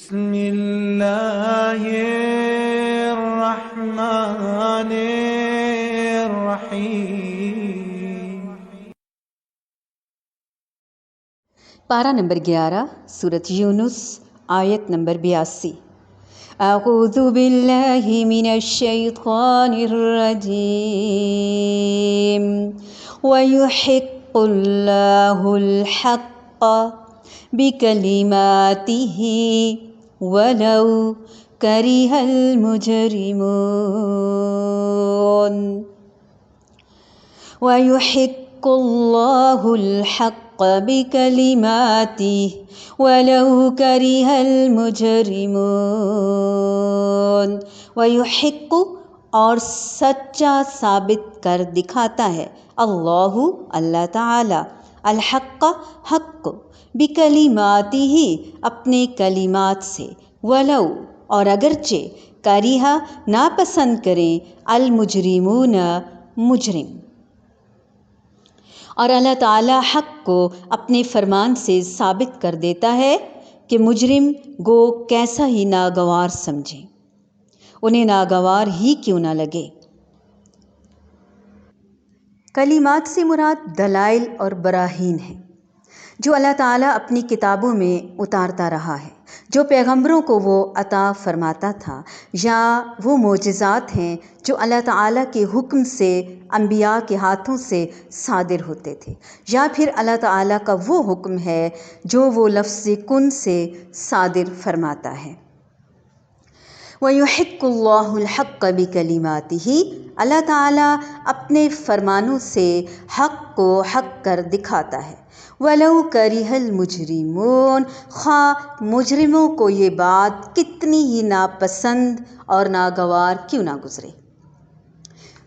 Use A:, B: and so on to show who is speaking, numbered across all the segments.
A: بسم اللہ الرحمن الرحیم۔
B: پارہ نمبر 11 سورۃ یونس، آیت نمبر 82۔ اعوذ باللہ من الشیطان الرجیم وَيُحِقُّ اللَّهُ الْحَقَّ بِكَلِمَاتِهِ وَلَوْ كَرِهَ الْمُجْرِمُونَ۔ وَيُحِقُّ اللَّهُ الْحَقَّ بِكَلِمَاتِهِ وَلَوْ كَرِهَ الْمُجْرِمُونَ۔ وَيُحِقُّ اور سچا ثابت کر دکھاتا ہے، اللہ تعالی، الحق حق، بکلماتہ اپنے کلمات سے، ولو اور اگرچہ، کریہ ناپسند کریں، المجرمون مجرم۔ اور اللہ تعالیٰ حق کو اپنے فرمان سے ثابت کر دیتا ہے کہ مجرم گو کیسا ہی ناگوار سمجھیں، انہیں ناگوار ہی کیوں نہ لگے۔ کلمات سے مراد دلائل اور براہین ہیں جو اللہ تعالیٰ اپنی کتابوں میں اتارتا رہا ہے، جو پیغمبروں کو وہ عطا فرماتا تھا، یا وہ معجزات ہیں جو اللہ تعالیٰ کے حکم سے انبیاء کے ہاتھوں سے صادر ہوتے تھے، یا پھر اللہ تعالیٰ کا وہ حکم ہے جو وہ لفظ کن سے صادر فرماتا ہے۔ وَيُحِقُّ اللَّهُ الْحَقَّ بِكَلِمَاتِهِ، اللہ تعالیٰ اپنے فرمانوں سے حق کو حق کر دکھاتا ہے، وَلَوْ كَرِهَ الْمُجْرِمُونَ، خواہ مجرموں کو یہ بات کتنی ہی ناپسند اور ناگوار کیوں نہ گزرے۔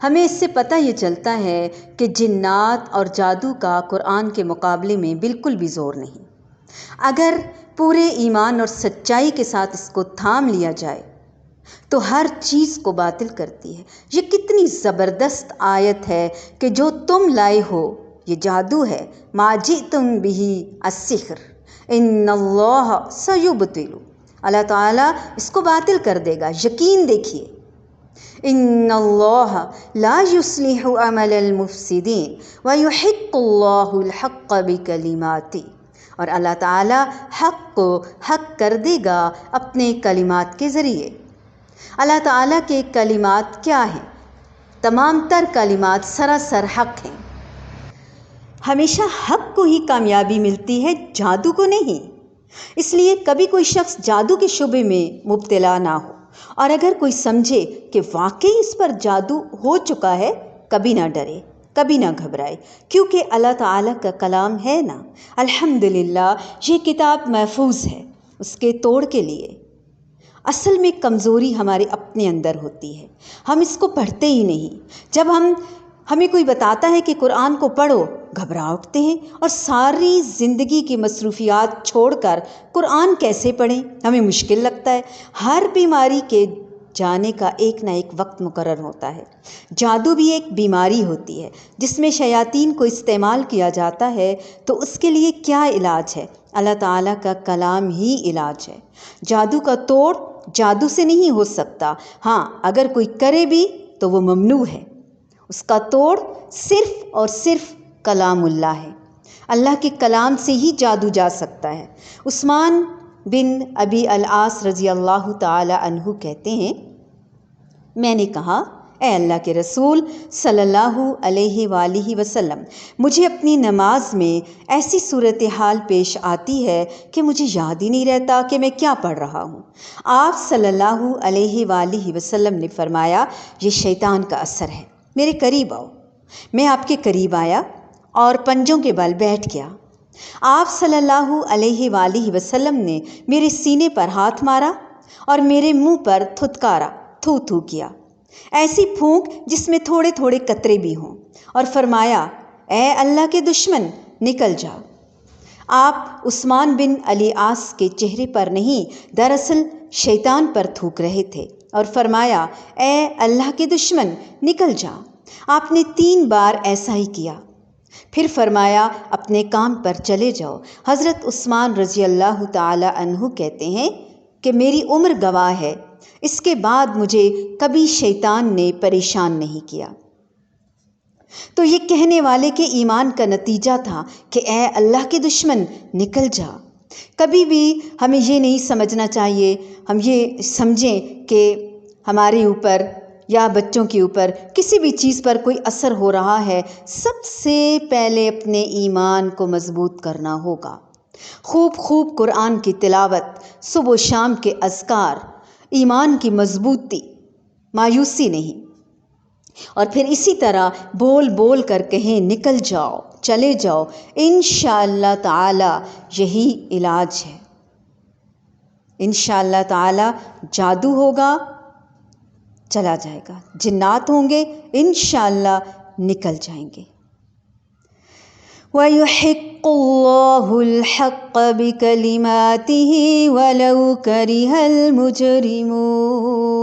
B: ہمیں اس سے پتہ یہ چلتا ہے کہ جنات اور جادو کا قرآن کے مقابلے میں بالکل بھی زور نہیں۔ اگر پورے ایمان اور سچائی کے ساتھ اس کو تھام لیا جائے تو ہر چیز کو باطل کرتی ہے۔ یہ کتنی زبردست آیت ہے کہ جو تم لائے ہو یہ جادو ہے، ما جئتم بہ السحر ان اللہ سیبطل، اللہ تعالیٰ اس کو باطل کر دے گا، یقین دیکھیے۔ ان اللہ لا یصلح عمل المفسدین ویحق اللہ الحق بکلماتہ، اور اللہ تعالیٰ حق کو حق کر دے گا اپنے کلمات کے ذریعے۔ اللہ تعالیٰ کے کلمات کیا ہیں؟ تمام تر کلمات سراسر حق ہیں۔ ہمیشہ حق کو ہی کامیابی ملتی ہے، جادو کو نہیں۔ اس لیے کبھی کوئی شخص جادو کے شبے میں مبتلا نہ ہو، اور اگر کوئی سمجھے کہ واقعی اس پر جادو ہو چکا ہے، کبھی نہ ڈرے، کبھی نہ گھبرائے، کیونکہ اللہ تعالیٰ کا کلام ہے نا۔ الحمدللہ یہ کتاب محفوظ ہے اس کے توڑ کے لیے۔ اصل میں کمزوری ہمارے اپنے اندر ہوتی ہے، ہم اس کو پڑھتے ہی نہیں۔ جب ہمیں کوئی بتاتا ہے کہ قرآن کو پڑھو، گھبرا اٹھتے ہیں اور ساری زندگی کی مصروفیات چھوڑ کر قرآن کیسے پڑھیں، ہمیں مشکل لگتا ہے۔ ہر بیماری کے جانے کا ایک نہ ایک وقت مقرر ہوتا ہے۔ جادو بھی ایک بیماری ہوتی ہے جس میں شیاطین کو استعمال کیا جاتا ہے، تو اس کے لیے کیا علاج ہے؟ اللہ تعالیٰ کا کلام ہی علاج ہے۔ جادو کا توڑ جادو سے نہیں ہو سکتا، ہاں اگر کوئی کرے بھی تو وہ ممنوع ہے۔ اس کا توڑ صرف اور صرف کلام اللہ ہے۔ اللہ کے کلام سے ہی جادو جا سکتا ہے۔ عثمان بن ابی العاص رضی اللہ تعالی عنہ کہتے ہیں، میں نے کہا، اے اللہ کے رسول صلی اللہ علیہ وآلہ وسلم، مجھے اپنی نماز میں ایسی صورتحال پیش آتی ہے کہ مجھے یاد ہی نہیں رہتا کہ میں کیا پڑھ رہا ہوں۔ آپ صلی اللہ علیہ وآلہ وسلم نے فرمایا، یہ شیطان کا اثر ہے، میرے قریب آؤ۔ میں آپ کے قریب آیا اور پنجوں کے بل بیٹھ گیا۔ آپ صلی اللہ علیہ وآلہ وسلم نے میرے سینے پر ہاتھ مارا اور میرے منہ پر تھتکارا، تھو تھو کیا، ایسی پھونک جس میں تھوڑے تھوڑے قطرے بھی ہوں، اور فرمایا، اے اللہ کے دشمن نکل جا۔ آپ عثمان بن علی عاص کے چہرے پر نہیں، دراصل شیطان پر تھوک رہے تھے، اور فرمایا، اے اللہ کے دشمن نکل جا۔ آپ نے 3 بار ایسا ہی کیا، پھر فرمایا، اپنے کام پر چلے جاؤ۔ حضرت عثمان رضی اللہ تعالی عنہ کہتے ہیں، کہ میری عمر گواہ ہے، اس کے بعد مجھے کبھی شیطان نے پریشان نہیں کیا۔ تو یہ کہنے والے کے ایمان کا نتیجہ تھا کہ اے اللہ کے دشمن نکل جا۔ کبھی بھی ہمیں یہ نہیں سمجھنا چاہیے، ہم یہ سمجھیں کہ ہمارے اوپر یا بچوں کے اوپر کسی بھی چیز پر کوئی اثر ہو رہا ہے، سب سے پہلے اپنے ایمان کو مضبوط کرنا ہوگا۔ خوب قرآن کی تلاوت، صبح و شام کے اذکار، ایمان کی مضبوطی، مایوسی نہیں، اور پھر اسی طرح بول بول کر کہیں نکل جاؤ، چلے جاؤ، انشاءاللہ تعالی یہی علاج ہے۔ انشاءاللہ تعالی جادو ہوگا، چلا جائے گا، جنات ہوں گے، انشاءاللہ نکل جائیں گے۔ وَيُحِقُّ اللَّهُ الْحَقَّ بِكَلِمَاتِهِ وَلَوْ كَرِهَ الْمُجْرِمُونَ۔